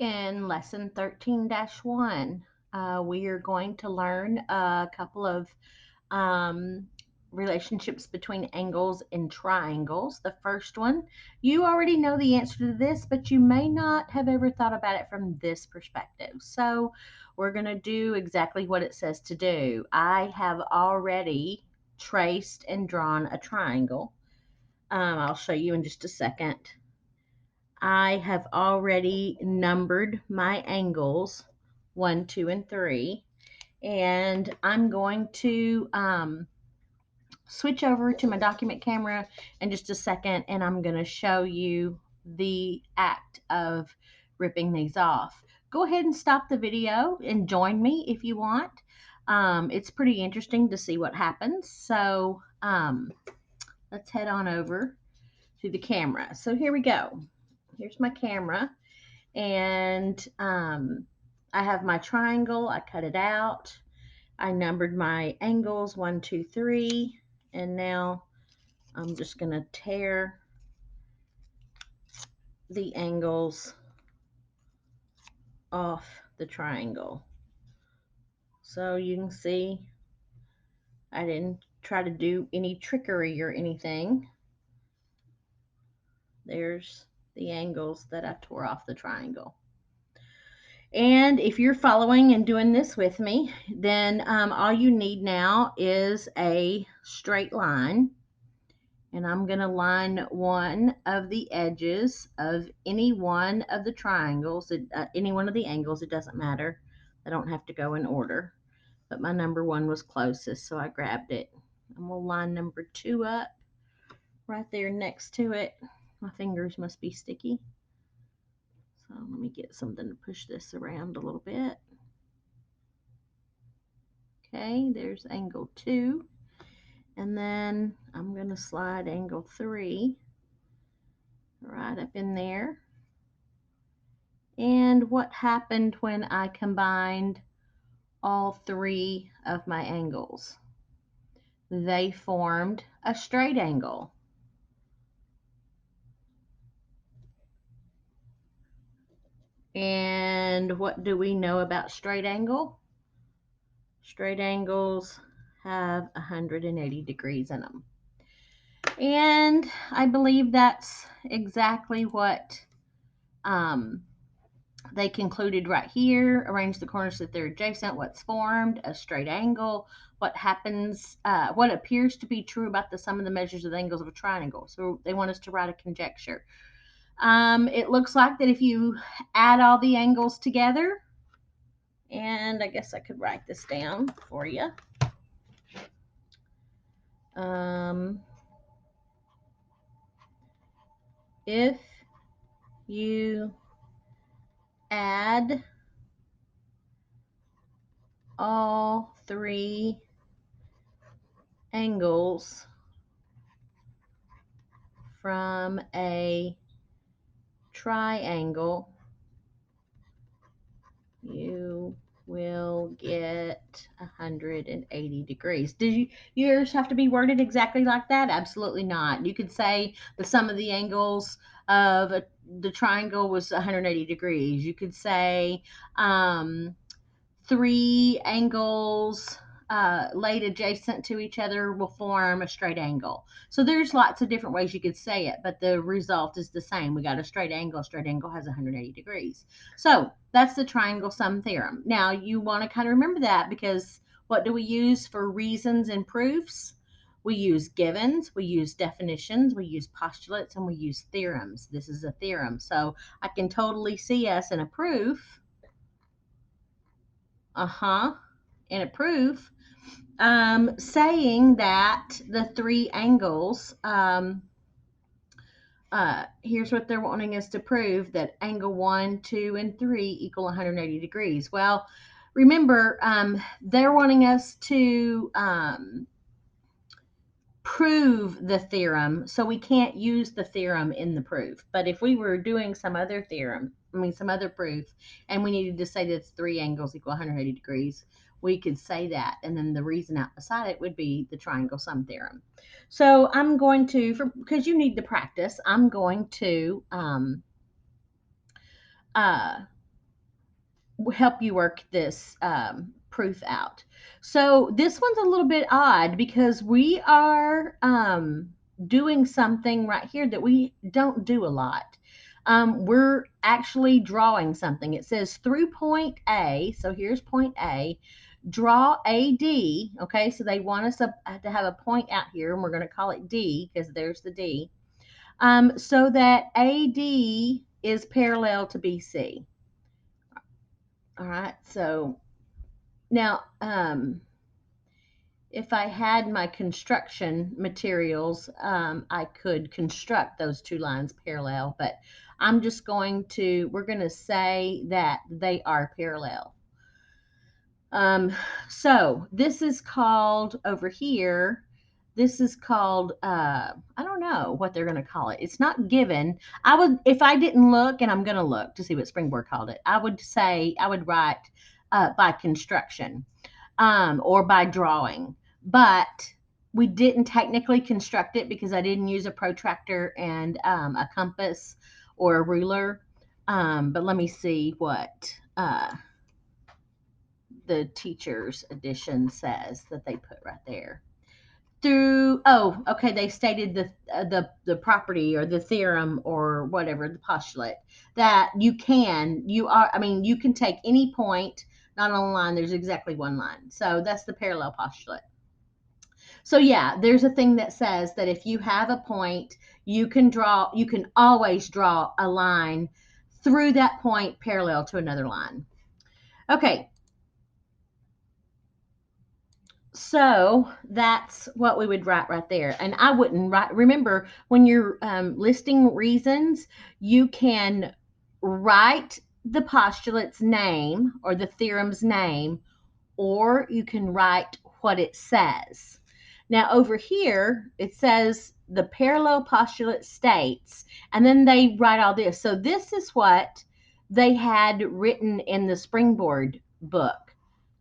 In lesson 13-1, we are going to learn a couple of um, relationships between angles and triangles. The first one, you already know the answer to this, but you may not have ever thought about it from this perspective. So we're going to do exactly what it says to do. I have already traced and drawn a triangle. I'll show you in just a second. I have already numbered my angles 1, 2, and 3. And I'm going to switch over to my document camera in just a second, and I'm going to show you the act of ripping these off. Go ahead and stop the video and join me if you want. It's pretty interesting to see what happens. So let's head on over to the camera. So here we go. Here's my camera. And I have my triangle. I cut it out. I numbered my angles 1, 2, 3, and now I'm just going to tear the angles off the triangle. So you can see I didn't try to do any trickery or anything. There's the angles that I tore off the triangle. And if you're following and doing this with me, then all you need now is a straight line. And I'm going to line one of the edges of any one of the triangles, any one of the angles. It doesn't matter. I don't have to go in order. But my number 1 was closest, so I grabbed it. And we'll line number 2 up right there next to it. My fingers must be sticky. So let me get something to push this around a little bit. Okay, there's angle 2. And then I'm going to slide angle 3 right up in there. And what happened when I combined all 3 of my angles? They formed a straight angle. And what do we know about straight angle? Straight angles have 180 degrees in them. And I believe that's exactly what they concluded right here. Arrange the corners so that they're adjacent. What's formed? A straight angle. What happens, what appears to be true about the sum of the measures of the angles of a triangle. So they want us to write a conjecture. It looks like that if you add all the angles together, and I guess I could write this down for you. If you add all 3 angles from a triangle, you will get 180 degrees. Did yours have to be worded exactly like that? Absolutely not. You could say the sum of the angles of the triangle was 180 degrees. You could say 3 angles laid adjacent to each other will form a straight angle. So there's lots of different ways you could say it, but the result is the same. We got a straight angle. A straight angle has 180 degrees. So that's the triangle sum theorem. Now you want to kind of remember that, because what do we use for reasons and proofs? We use givens, we use definitions, we use postulates, and we use theorems. This is a theorem. So I can totally see us in a proof. In a proof, saying that the 3 angles, here's what they're wanting us to prove, that angle 1, 2, and 3 equal 180 degrees. Well, remember, they're wanting us to prove the theorem, so we can't use the theorem in the proof. But if we were doing some other theorem, some other proof, and we needed to say that 3 angles equal 180 degrees, we could say that, and then the reason out beside it would be the triangle sum theorem. So I'm going to, because you need to practice, I'm going to help you work this proof out. So this one's a little bit odd because we are doing something right here that we don't do a lot. We're actually drawing something. It says through point A. So here's point A. Draw AD. Okay, so they want us to have a point out here, and we're going to call it D because there's the D. So that AD is parallel to BC. All right, so now if I had my construction materials, I could construct those two lines parallel, but we're going to say that they are parallel. So this is called over here, this is called, I don't know what they're going to call it. It's not given. If I didn't look, and I'm going to look to see what Springboard called it, I would write by construction or by drawing. But we didn't technically construct it because I didn't use a protractor and a compass or a ruler. But let me see what the teacher's edition says that they put right there. Okay, they stated the property or the theorem or whatever, the postulate, that you can take any point, not on a line, there's exactly one line. So that's the parallel postulate. So yeah, there's a thing that says that if you have a point, you can always draw a line through that point parallel to another line. Okay, so that's what we would write right there. And I wouldn't write, remember, when you're listing reasons, you can write the postulate's name or the theorem's name, or you can write what it says. Now, over here, it says the parallel postulate states, and then they write all this. So, this is what they had written in the Springboard book.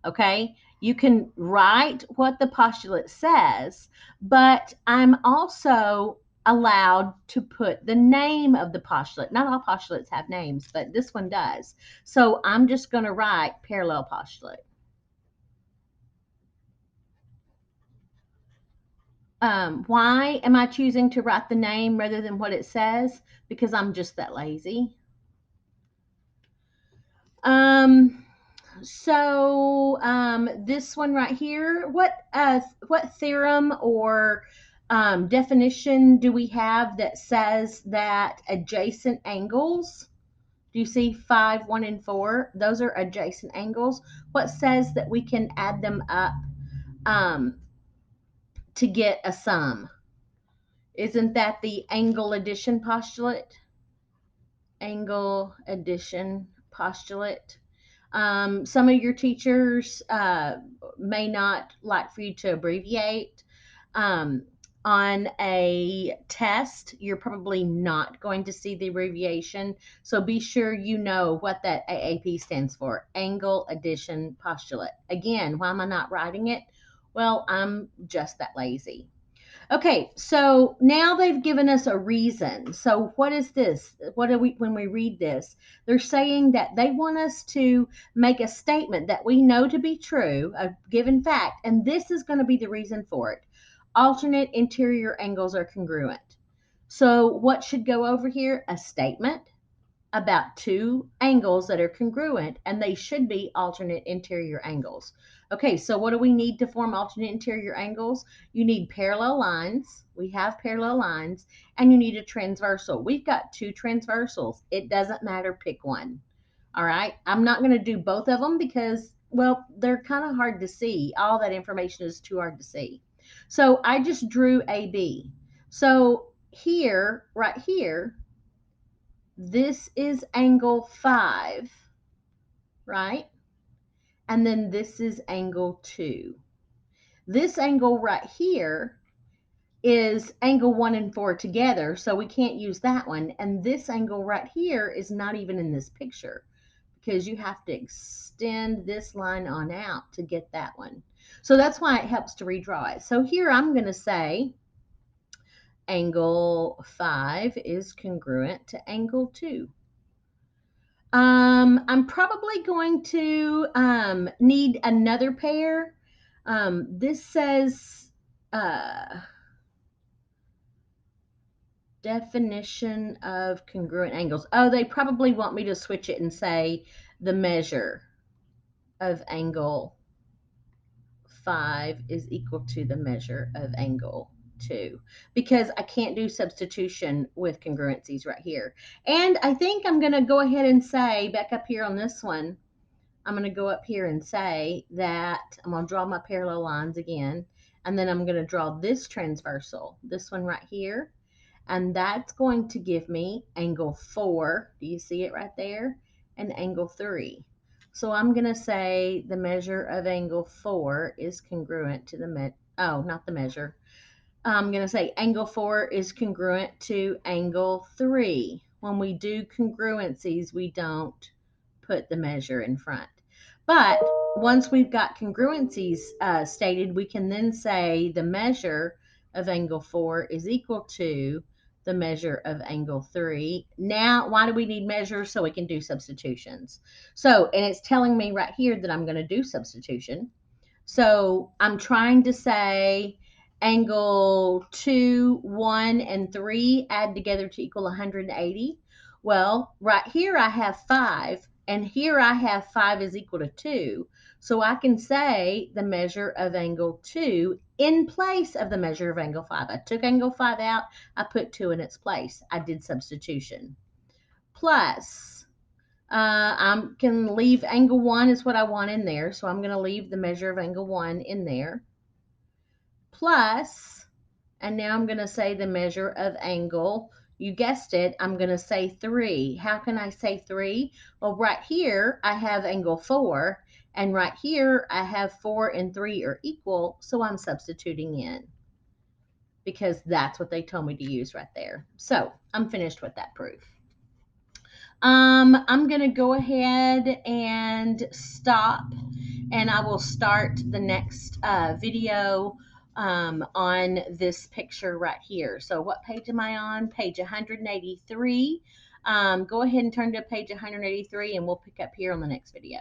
Okay, you can write what the postulate says, but I'm also allowed to put the name of the postulate. Not all postulates have names, but this one does. So I'm just going to write parallel postulate. Why am I choosing to write the name rather than what it says? Because I'm just that lazy. This one right here, what theorem or definition do we have that says that adjacent angles? Do you see 5, 1, and 4? Those are adjacent angles. What says that we can add them up to get a sum? Isn't that the angle addition postulate? Angle addition postulate. Some of your teachers may not like for you to abbreviate. On a test, you're probably not going to see the abbreviation. So be sure you know what that AAP stands for, angle addition postulate. Again, why am I not writing it? Well, I'm just that lazy. Okay, so now they've given us a reason. So what is this? What do we when we read this? They're saying that they want us to make a statement that we know to be true, a given fact, and this is going to be the reason for it. Alternate interior angles are congruent. So what should go over here? A statement about two angles that are congruent, and they should be alternate interior angles. Okay, so what do we need to form alternate interior angles? You need parallel lines. We have parallel lines, and you need a transversal. We've got two transversals. It doesn't matter, pick one. All right, I'm not going to do both of them because, well, they're kind of hard to see. All that information is too hard to see. So I just drew AB. So here, right here, this is angle 5, right? And then this is angle 2. This angle right here is angle 1 and 4 together, so we can't use that one. And this angle right here is not even in this picture because you have to extend this line on out to get that one. So that's why it helps to redraw it. So here I'm going to say angle 5 is congruent to angle 2. I'm probably going to need another pair. This says definition of congruent angles. Oh, they probably want me to switch it and say the measure of angle 5 is equal to the measure of angle 2, because I can't do substitution with congruencies right here. And I think I'm going to go ahead and say, back up here on this one, I'm going to go up here and say that I'm going to draw my parallel lines again, and then I'm going to draw this transversal, this one right here, and that's going to give me angle 4. Do you see it right there? And angle 3. So I'm going to say the measure of angle 4 is congruent to the not the measure. I'm going to say angle 4 is congruent to angle 3. When we do congruencies, we don't put the measure in front. But once we've got congruencies stated, we can then say the measure of angle 4 is equal to the measure of angle 3. Now, why do we need measures? So we can do substitutions. So, and it's telling me right here that I'm going to do substitution. So I'm trying to say angle 2, 1, and 3 add together to equal 180. Well, right here I have 5, and here I have 5 is equal to 2. So I can say the measure of angle 2 in place of the measure of angle 5. I took angle 5 out, I put 2 in its place. I did substitution. Plus, I can leave angle 1 is what I want in there, so I'm going to leave the measure of angle 1 in there. Plus, and now I'm going to say the measure of angle, you guessed it, I'm going to say 3. How can I say 3? Well, right here I have angle 4, and right here I have 4 and 3 are equal, so I'm substituting in because that's what they told me to use right there. So I'm finished with that proof. I'm going to go ahead and stop, and I will start the next video on this picture right here. So what page am I on? Page 183. Go ahead and turn to page 183, and we'll pick up here on the next video.